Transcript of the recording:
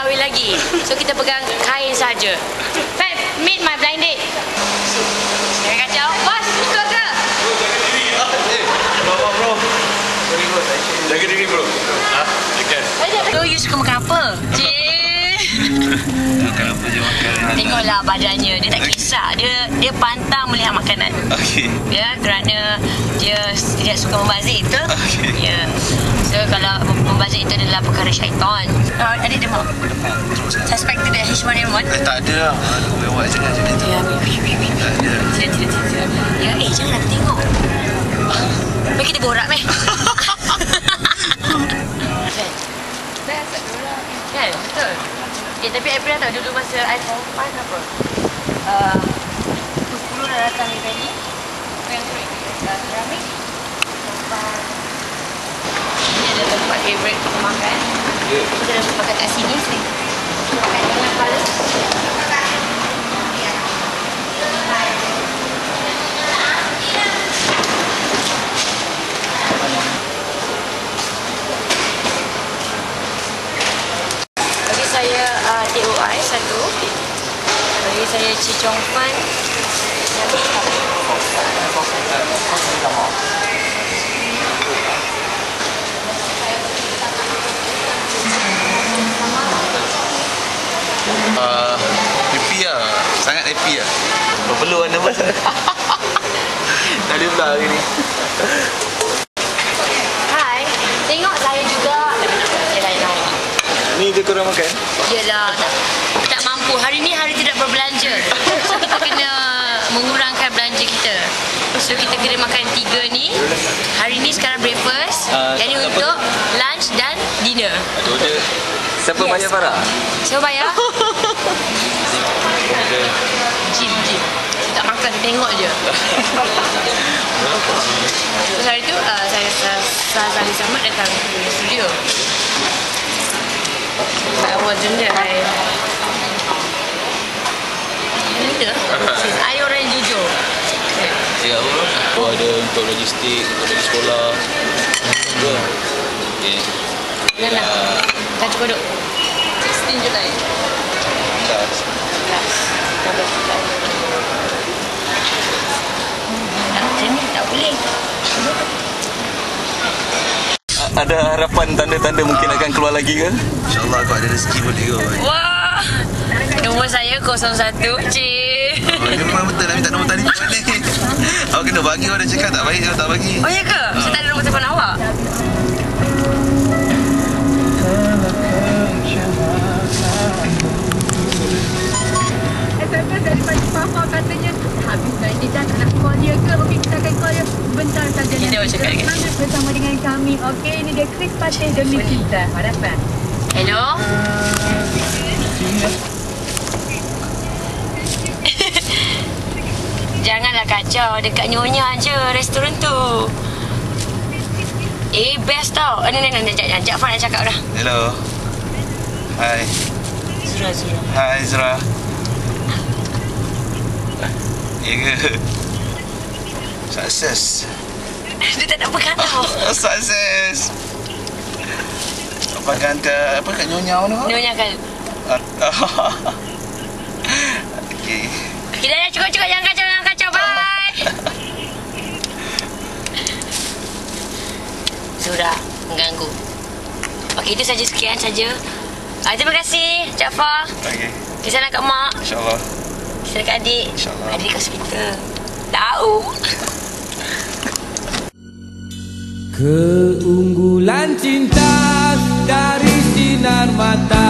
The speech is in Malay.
kahwin lagi. So kita pegang kain saja. Fat, meet my blind date. Jangan kacau. Bos, ikut ke? Bro. Jaga diri bro. Dekat. So, you suka makan apa? Makan apa je makan. Tengoklah badannya. Dia tak kisah. Dia pantang melihat makanan. Okey. Ya, kerana dia tidak suka membazir, betul? Okey. Ya. So, kalau membazir itu adalah perkara syaitan. Adik demam. Suspected H1N1? Tak ada lah. Lewat je kan. Ya, Tak ada. tidak. Ya, janganlah tengok. Mari kita borak, meh. Kan, betul. Tapi I pernah tahu dulu masa I form 5 apa? 10 dah datang di Bali. Yang keramik. Ini adalah tempat favourite makan. Kita dah makan kat sini. Makan dengan kepala. Bagi saya TOI satu. Bagi saya Chee Fan. Happy lah. Sangat happy lah. Perlu anda bos. Tak ada pula hari ni. Hai, tengok saya juga. Saya lain-lain. Ni dia korang makan? Yelah, tak mampu. Hari ni hari tidak berbelanja. So kita kena mengurangkan belanja kita. So kita kena makan 3 ni. Hari ni sekarang breakfast. Yang ni untuk lunch dan dinner. Ada order. Siapa bayar Farah? Siapa bayar? Jim. Saya tak makan, saya tengok je. So hari tu saya Sali Samad datang ke studio. But I wasn't there. I orang yang jujur. Ya, ada untuk logistik, untuk pergi sekolah. Dua. Okey. Nah. Kan cukup duduk. 16 Julai. Last. 16 Julai. Macam ni tak boleh. Ada harapan tanda-tanda mungkin akan keluar lagi ke? InsyaAllah aku ada rezeki boleh go. Wah. Nombor saya 01. Ini memang betul nak minta nombor telefon ni. Awak kena bagi, awak dah cakap tak baik, awak tak bagi. Oh ya ke? Saya tak ada nombor telefon awak. SMS daripada Papa katanya habis dah dia dah nak call dia ke? Okey, kita akan call dia bentar saja. Kita bawa cakap lagi. Semangat bersama dengan kami. Okey, ini dia Chris Patih demi kita. Harapan. Hello? Janganlah kacau. Dekat Nyonya je restoran tu. Best tau. Sekejap Fah nak cakap dah. Hello. Hai. Zura. Hai Zura. Ya ke? Sukses. Dia tak nak pegang tau. Sukses. Apa kat Nyonya tu? Nyonya kan. Okey. Kita dah cukup. Jangan kacau. Bye. Zura, mengganggu. Okey, itu saja sekian saja. Terima kasih, Cak Fah. Okey. Kisah nak kat mak. InsyaAllah. Kisah kat adik. InsyaAllah. Adik kat hospital. Tahu. Keunggulan cinta dari sinar mata